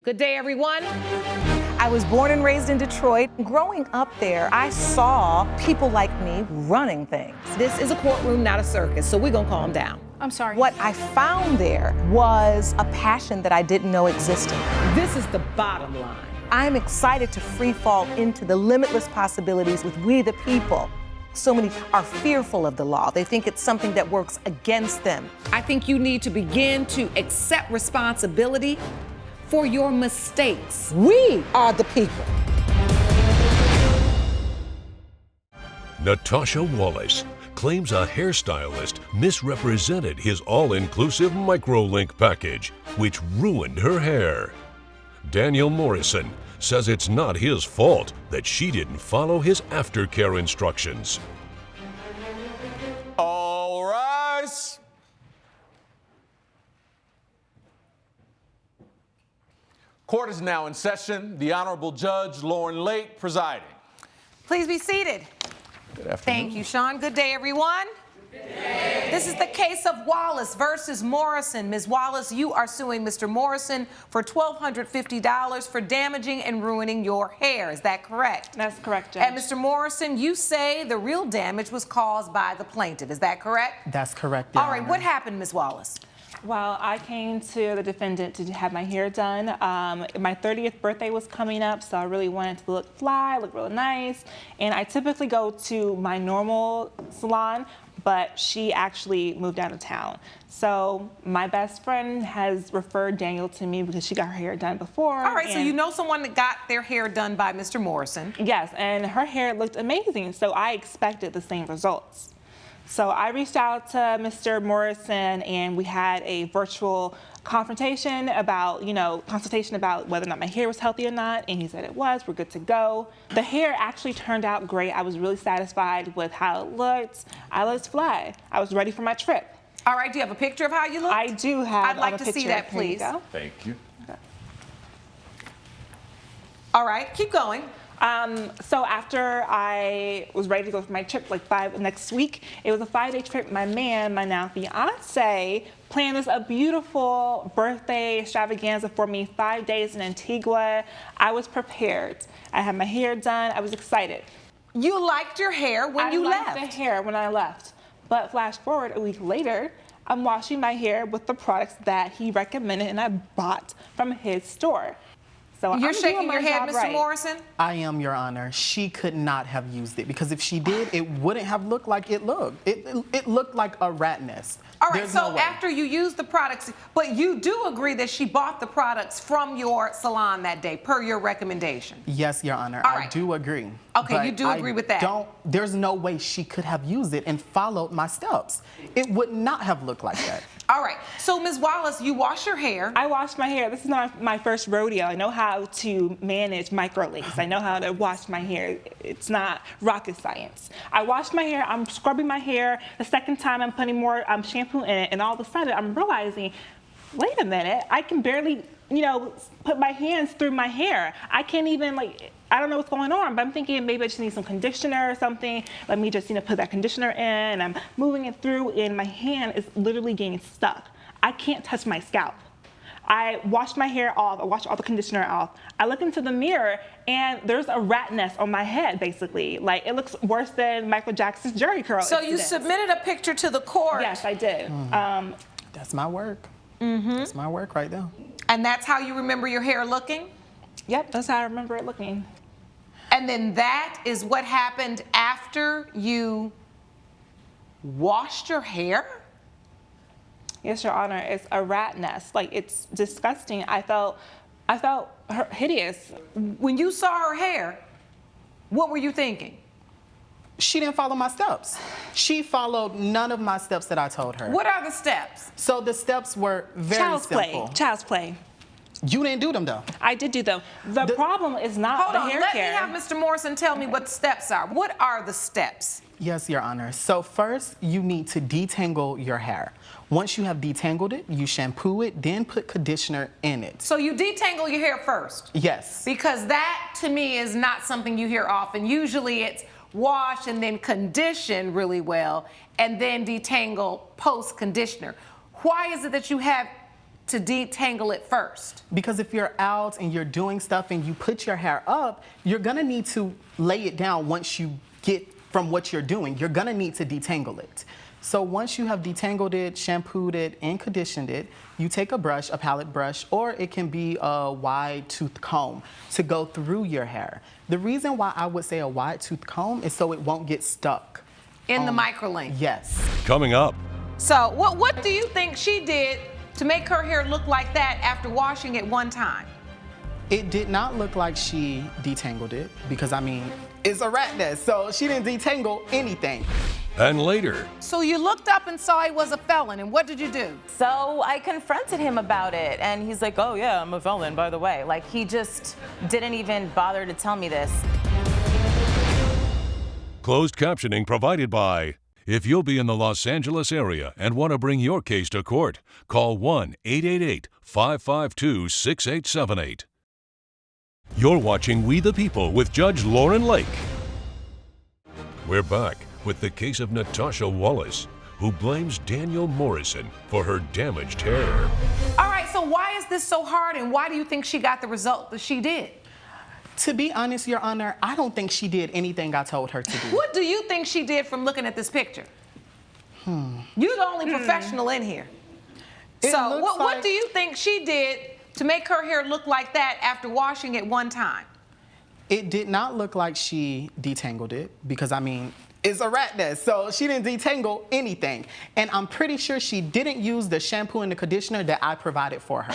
Good day, everyone. I was born and raised in Detroit. Growing up there, I saw people like me running things. This is a courtroom, not a circus, so we're gonna calm down. I'm sorry. What I found there was a passion that I didn't know existed. This is the bottom line. I'm excited to free fall into the limitless possibilities with we the people. So many are fearful of the law. They think it's something that works against them. I think you need to begin to accept responsibility for your mistakes. We are the people. Natasha Wallace claims a hairstylist misrepresented his all-inclusive microlink package, which ruined her hair. Daniel Morrison says it's not his fault that she didn't follow his aftercare instructions. All rise. Court is now in session. The Honorable Judge Lauren Lake presiding. Please be seated. Good afternoon. Thank you, Sean. Good day, everyone. Good day. This is the case of Wallace versus Morrison. Ms. Wallace, you are suing Mr. Morrison for $1,250 for damaging and ruining your hair. Is that correct? That's correct, Judge. And Mr. Morrison, you say the real damage was caused by the plaintiff. Is that correct? That's correct, Your All right, Honor. what happened, Ms. Wallace? Well, I came to the defendant to have my hair done. My 30th birthday was coming up, so I really wanted to look fly, look real nice. And I typically go to my normal salon, but she actually moved out of town. So my best friend has referred Daniel to me because she got her hair done before. All right, so you know someone that got their hair done by Mr. Morrison. Yes, and her hair looked amazing, so I expected the same results. So I reached out to Mr. Morrison and we had a virtual confrontation about, consultation about whether or not my hair was healthy or not, and he said it was, we're good to go. The hair actually turned out great. I was really satisfied with how it looked. I looked fly. I was ready for my trip. All right, do you have a picture of how you look? I do have I'd like a to picture. see that, Here you please. go. Thank you. All right, keep going. So after I was ready to go for my trip, next week, it was a 5-day trip. My now fiance, planned this a beautiful birthday extravaganza for me, 5 days in Antigua. I was prepared. I had my hair done. I was excited. You liked your hair when you left. I liked the hair when I left. But flash forward a week later, I'm washing my hair with the products that he recommended and I bought from his store. So You're I'm shaking doing my your head, job Mr. right. Morrison? I am, Your Honor. She could not have used it because if she did, it wouldn't have looked like it looked. It looked like a rat nest. All right, There's so no way. after you used the products, but you do agree that she bought the products from your salon that day, per your recommendation? Yes, Your Honor. All I right. do agree. Okay, But you do agree with that? There's no way she could have used it and followed my steps. It would not have looked like that. All right, so Ms. Wallace, you wash your hair. I wash my hair. This is not my first rodeo. I know how to manage microlinks. I know how to wash my hair. It's not rocket science. I wash my hair. I'm scrubbing my hair. The second time I'm putting more shampoo in it, and all of a sudden I'm realizing, wait a minute, I can barely, put my hands through my hair. I can't even I don't know what's going on, but I'm thinking maybe I just need some conditioner or something. Let me just, put that conditioner in. I'm moving it through, and my hand is literally getting stuck. I can't touch my scalp. I washed my hair off. I washed all the conditioner off. I look into the mirror, and there's a rat nest on my head, basically. It looks worse than Michael Jackson's Jerry curl. So you submitted a picture to the court. Yes, I did. That's my work. That's my work right there. And that's how you remember your hair looking? Yep, that's how I remember it looking. And then that is what happened after you washed your hair? Yes, Your Honor. It's a rat nest. It's disgusting. I felt hideous. When you saw her hair, what were you thinking? She didn't follow my steps. She followed none of my steps that I told her. What are the steps? So the steps were very Child's simple. play. Child's play. You didn't do them, though. I did do them. The problem is not Hold the on, hair let care. me have Mr. Morrison tell me what the steps are. What are the steps? Yes, Your Honor. So first, you need to detangle your hair. Once you have detangled it, you shampoo it, then put conditioner in it. So you detangle your hair first? Yes. Because that, to me, is not something you hear often. Usually it's wash and then condition really well, and then detangle post-conditioner. Why is it that you have to detangle it first? Because if you're out and you're doing stuff and you put your hair up, you're gonna need to lay it down once you get from what you're doing. You're gonna need to detangle it. So once you have detangled it, shampooed it, and conditioned it, you take a brush, a palette brush, or it can be a wide tooth comb to go through your hair. The reason why I would say a wide tooth comb is so it won't get stuck. In the microlink? Yes. Coming up, So what do you think she did to make her hair look like that after washing it one time? It did not look like she detangled it because, I mean, it's a rat nest, so she didn't detangle anything. and later, So you looked up and saw he was a felon, and what did you do? So I confronted him about it, and he's like, oh yeah, I'm a felon, by the way. Like, he just didn't even bother to tell me this. closed captioning provided by. If you'll be in the Los Angeles area and want to bring your case to court, call 1-888-552-6878. You're watching We the People with Judge Lauren Lake. We're back with the case of Natasha Wallace, who blames Daniel Morrison for her damaged hair. All right, so why is this so hard, and why do you think she got the result that she did? To be honest, Your Honor, I don't think she did anything I told her to do. What do you think she did from looking at this picture? You're the only professional in here. It So looks what like- do you think she did to make her hair look like that after washing it one time? It did not look like she detangled it because, I mean, it's a rat nest, so she didn't detangle anything. And I'm pretty sure she didn't use the shampoo and the conditioner that I provided for her.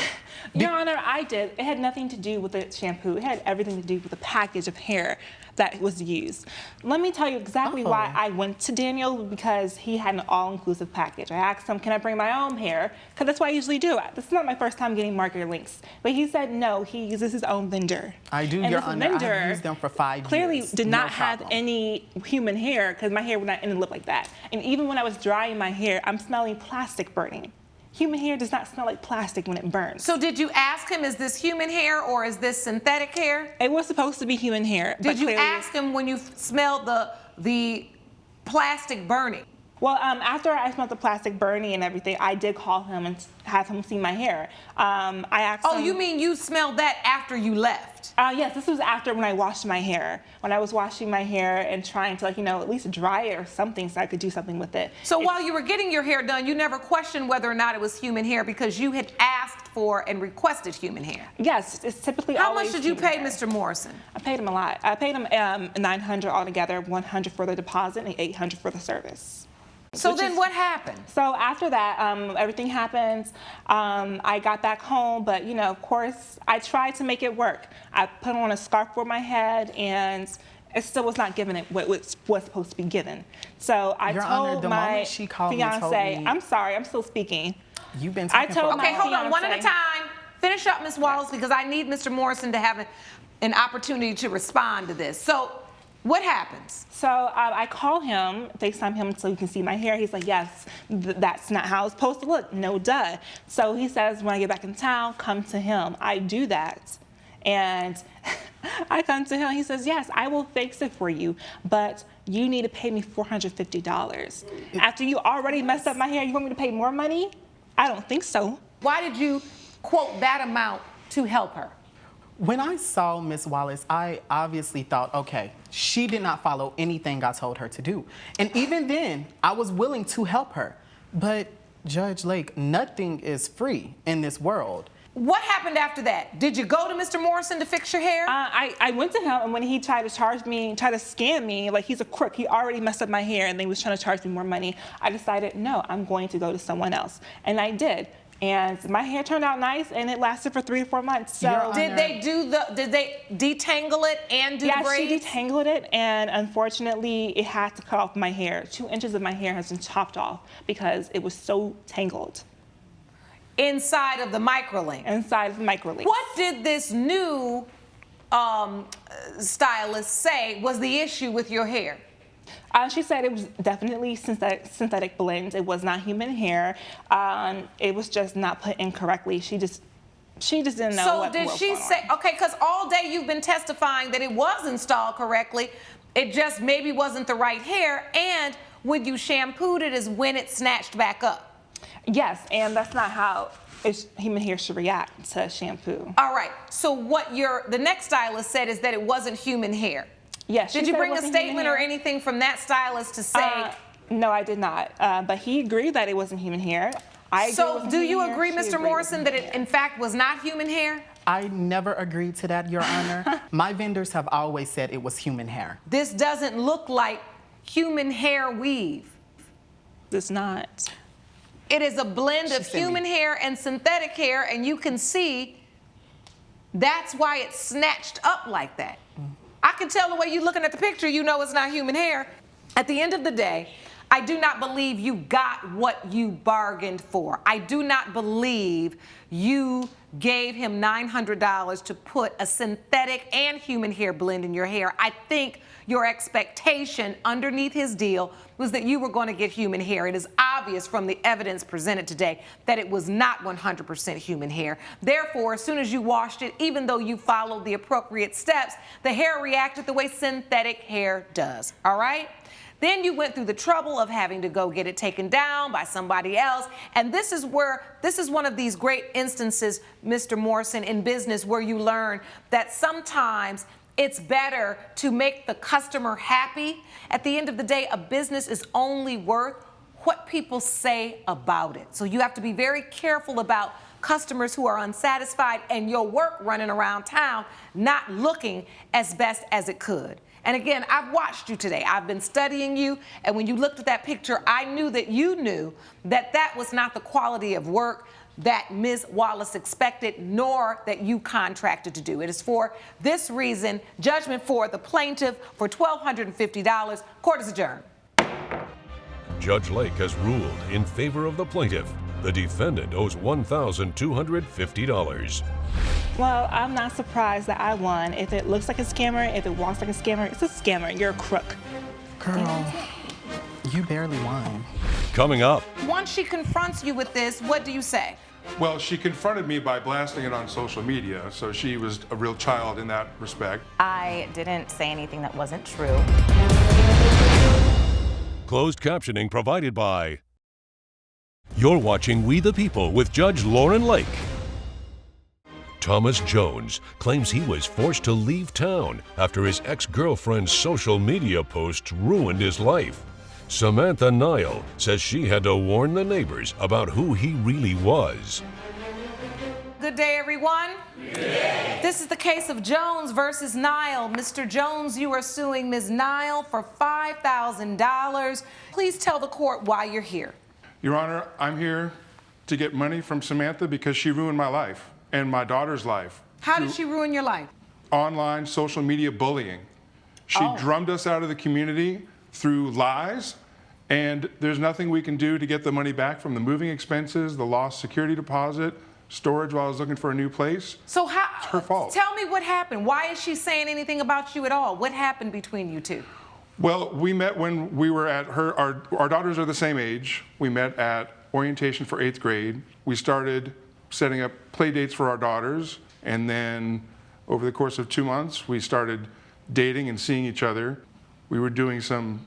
Your Honor, I did. It had nothing to do with the shampoo. It had everything to do with the package of hair that was used. Let me tell you exactly why I went to Daniel, because he had an all-inclusive package. I asked him, can I bring my own hair? Because that's what I usually do. This is not my first time getting marker links. But he said no, he uses his own vendor. I do, And Your this Honor. vendor I've used them for 5 years. clearly did No not have problem. any human hair, because my hair would not end up like that. And even when I was drying my hair, I'm smelling plastic burning. Human hair does not smell like plastic when it burns. So did you ask him, is this human hair or is this synthetic hair? It was supposed to be human hair. Did but you clearly- ask him when you smelled the plastic burning? Well, after I smelled the plastic burning and everything, I did call him and have him see my hair. I asked Oh, him. you mean you smelled that after you left? Yes, this was after when I washed my hair. When I was washing my hair and trying to, at least dry it or something so I could do something with it. So while you were getting your hair done, you never questioned whether or not it was human hair because you had asked for and requested human hair. Yes, it's typically How always much did you human pay hair. Mr. Morrison? I paid him a lot. I paid him $900 altogether, $100 for the deposit and $800 for the service. So Which then is- what happened? So after that, everything happens. I got back home, but of course, I tried to make it work. I put on a scarf for my head, and it still was not given it what was supposed to be given. So I Your Honor, told the my moment she called me and told fiance, me- I'm sorry, I'm still speaking. You've been I talking told for my Okay, hold on, one at a fiance. time. Finish up, Ms. Wallace, because I need Mr. Morrison to have an opportunity to respond to this. So what happens? So I call him, FaceTime him so he can see my hair. He's like, yes, that's not how it's supposed to look. No, duh. So he says, when I get back in town, come to him. I do that. And I come to him. He says, yes, I will fix it for you, but you need to pay me $450. After you already messed up my hair, you want me to pay more money? I don't think so. Why did you quote that amount to help her? When I saw Miss Wallace, I obviously thought, okay, she did not follow anything I told her to do. And even then, I was willing to help her. But Judge Lake, nothing is free in this world. What happened after that? Did you go to Mr. Morrison to fix your hair? I went to him, and when he tried to scam me, like he's a crook, he already messed up my hair, and then he was trying to charge me more money. I decided, no, I'm going to go to someone else. And I did. And my hair turned out nice, and it lasted for 3 to 4 months. So Your Did they detangle it and do the yeah, braids? she detangled it, and unfortunately, it had to cut off my hair. 2 inches of my hair has been chopped off because it was so tangled Inside of the microlink. inside of the microlink. What did this new stylist say was the issue with your hair? She said it was definitely synthetic blend. It was not human hair. It was just not put in correctly. She just didn't know So what did was she going on. say, okay, because all day you've been testifying that it was installed correctly, it just maybe wasn't the right hair, and when you shampooed it is when it snatched back up. Yes, and that's not how human hair should react to shampoo. All right. So what the next stylist said is that it wasn't human hair. Yes. Did you bring a statement or anything from that stylist to say? No, I did not. But he agreed that it wasn't human hair. So do you agree, Mr. Morrison, that it in fact was not human hair? I never agreed to that, Your Honor. My vendors have always said it was human hair. This doesn't look like human hair weave. It's not. It is a blend of human hair and synthetic hair, and you can see that's why it's snatched up like that. I can tell the way you're looking at the picture, you know it's not human hair. At the end of the day, I do not believe you got what you bargained for. I do not believe you gave him $900 to put a synthetic and human hair blend in your hair. I think your expectation underneath his deal was that you were going to get human hair. It is obvious from the evidence presented today that it was not 100% human hair. Therefore, as soon as you washed it, even though you followed the appropriate steps, the hair reacted the way synthetic hair does, all right? Then you went through the trouble of having to go get it taken down by somebody else. And this is one of these great instances, Mr. Morrison, in business where you learn that sometimes it's better to make the customer happy. At the end of the day, a business is only worth what people say about it. So you have to be very careful about customers who are unsatisfied and your work running around town not looking as best as it could. And again, I've watched you today. I've been studying you, and when you looked at that picture, I knew that you knew that that was not the quality of work that Ms. Wallace expected, nor that you contracted to do. It is for this reason, judgment for the plaintiff for $1,250. Court is adjourned. Judge Lake has ruled in favor of the plaintiff. The defendant owes $1,250. Well, I'm not surprised that I won. If it looks like a scammer, if it walks like a scammer, it's a scammer. You're a crook. Girl, you barely won. Coming up. Once she confronts you with this, what do you say? Well, she confronted me by blasting it on social media, so she was a real child in that respect. I didn't say anything that wasn't true. Closed captioning provided by. You're watching We the People with Judge Lauren Lake. Thomas Jones claims he was forced to leave town after his ex-girlfriend's social media posts ruined his life. Samantha Nile says she had to warn the neighbors about who he really was. Good day, everyone. Yeah. This is the case of Jones versus Nile. Mr. Jones, you are suing Ms. Nile for $5,000. Please tell the court why you're here. Your Honor, I'm here to get money from Samantha because she ruined my life and my daughter's life. How did she ruin your life? Online social media bullying. She drummed us out of the community through lies, and there's nothing we can do to get the money back from the moving expenses, the lost security deposit, storage while I was looking for a new place. So how? It's her fault. Tell me what happened. Why is she saying anything about you at all? What happened between you two? Well, we met when we were at our daughters are the same age. We met at orientation for 8th grade. We started setting up play dates for our daughters, and then over the course of 2 months, we started dating and seeing each other. We were doing some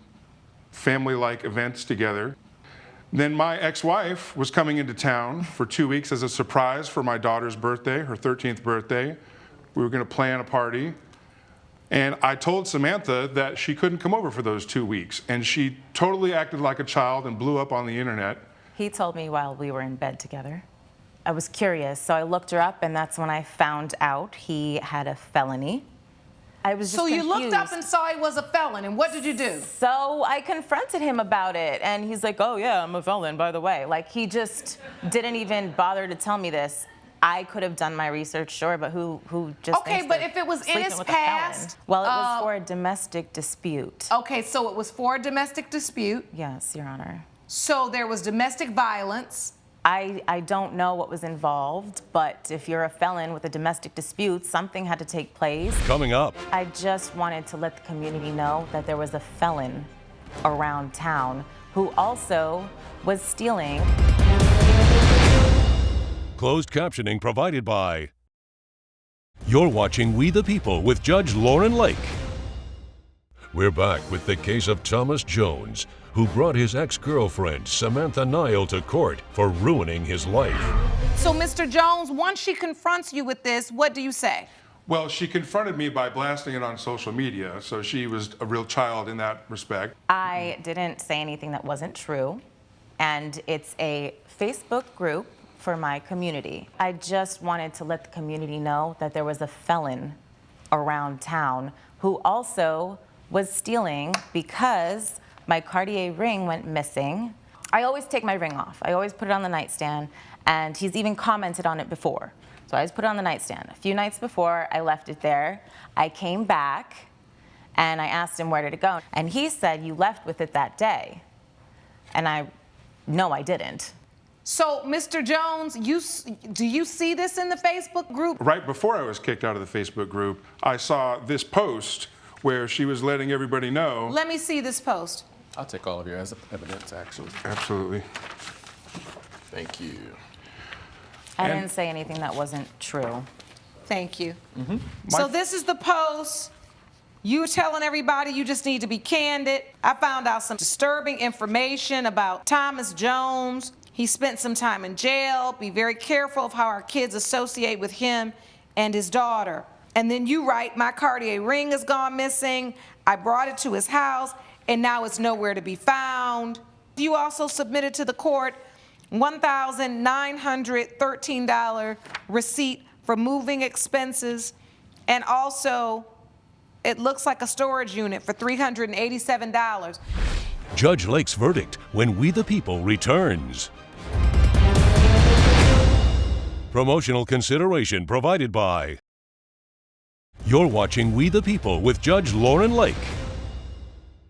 family-like events together. Then my ex-wife was coming into town for 2 weeks as a surprise for my daughter's birthday, her 13th birthday. We were going to plan a party. And I told Samantha that she couldn't come over for those 2 weeks. And she totally acted like a child and blew up on the internet. He told me while we were in bed together. I was curious, so I looked her up, and that's when I found out he had a felony. I was just So you confused. looked up and saw he was a felon, and what did you do? So I confronted him about it, and he's like, oh yeah, I'm a felon, by the way. Like, he just didn't even bother to tell me this. I could have done my research, sure, but who just Okay, but if it was in his past, well, it was for a domestic dispute. Okay, so it was for a domestic dispute. Yes, Your Honor. So there was domestic violence. I don't know what was involved, but if you're a felon with a domestic dispute, something had to take place. Coming up. I just wanted to let the community know that there was a felon around town who also was stealing. Closed captioning provided by. You're watching We the People with Judge Lauren Lake. We're back with the case of Thomas Jones, who brought his ex-girlfriend Samantha Nile to court for ruining his life. So, Mr. Jones, once she confronts you with this, what do you say? Well, she confronted me by blasting it on social media, so she was a real child in that respect. I didn't say anything that wasn't true, and it's a Facebook group for my community. I just wanted to let the community know that there was a felon around town who also was stealing because my Cartier ring went missing. I always take my ring off. I always put it on the nightstand, and he's even commented on it before. So I just put it on the nightstand. A few nights before, I left it there. I came back, and I asked him where did it go, and he said, you left with it that day. And no, I didn't. So, Mr. Jones, do you see this in the Facebook group? Right before I was kicked out of the Facebook group, I saw this post where she was letting everybody know. Let me see this post. I'll take all of your evidence, actually. Absolutely. Thank you. I didn't say anything that wasn't true. Thank you. So this is the post. You were telling everybody you just need to be candid. I found out some disturbing information about Thomas Jones. He spent some time in jail. Be very careful of how our kids associate with him and his daughter. And then you write, my Cartier ring has gone missing. I brought it to his house, and now it's nowhere to be found. You also submitted to the court $1,913 receipt for moving expenses, and also it looks like a storage unit for $387. Judge Lake's verdict when We the People returns. Promotional consideration provided by. You're watching We the People with Judge Lauren Lake.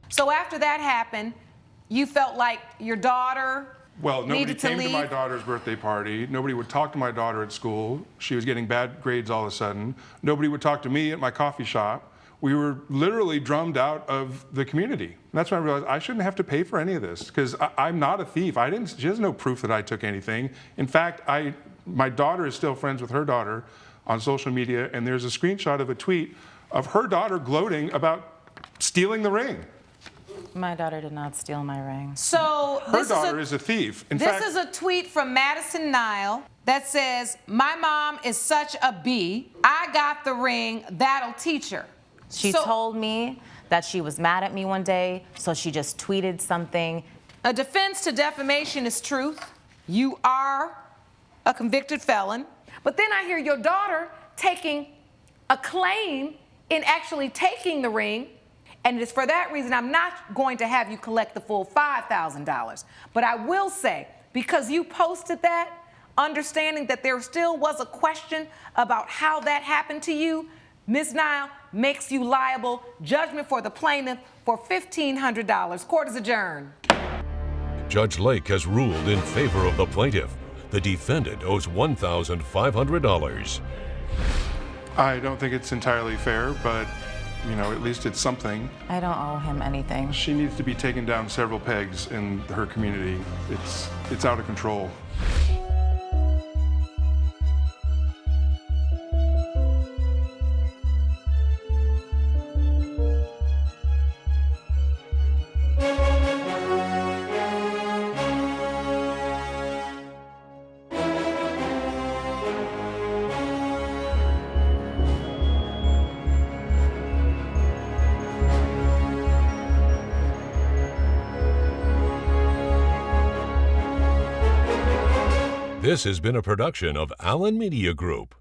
So after that happened, you felt like your daughter Well, nobody needed to came to leave? my daughter's birthday party. Nobody would talk to my daughter at school. She was getting bad grades all of a sudden. Nobody would talk to me at my coffee shop. We were literally drummed out of the community. And that's when I realized I shouldn't have to pay for any of this because I'm not a thief. She has no proof that I took anything. In fact, my daughter is still friends with her daughter on social media, and there's a screenshot of a tweet of her daughter gloating about stealing the ring. My daughter did not steal my ring. So Her daughter is a thief. In fact, this is a tweet from Madison Nile that says, my mom is such a B. I got the ring, that'll teach her. She told me that she was mad at me one day, so she just tweeted something. A defense to defamation is truth. You are a convicted felon. But then I hear your daughter taking a claim in actually taking the ring. And it's for that reason I'm not going to have you collect the full $5,000. But I will say, because you posted that, understanding that there still was a question about how that happened to you, Ms. Nile makes you liable, judgment for the plaintiff, for $1,500. Court is adjourned. Judge Lake has ruled in favor of the plaintiff. The defendant owes $1,500. I don't think it's entirely fair, but at least it's something. I don't owe him anything. She needs to be taken down several pegs in her community. It's out of control. This has been a production of Allen Media Group.